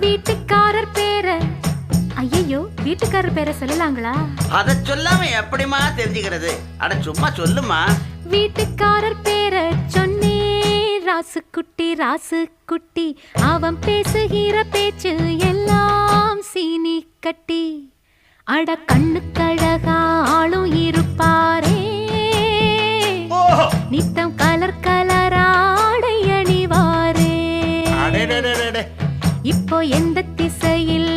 வீட்டுக்காரர் பேரை ஐயோ வீட்டுக்காரர் பேரை சொல்லலாங்களா? அத சொல்லாம எப்படிமா தெரிஞ்சுக்கிறது? அட சும்மா சொல்லுமா. வீட்டுக்காரர் பேரை சொன்னே ராசுக்குட்டி ராசுக்குட்டி, அவன் பேசுகிற பேச்சு எல்லாம் சீனி கட்டி. அட கண்ணுக்கழகா ஆளும் இருப்பாரே, நித்தம் கலர் கலராடை அணிவாரே. இப்போ எந்த திசையில்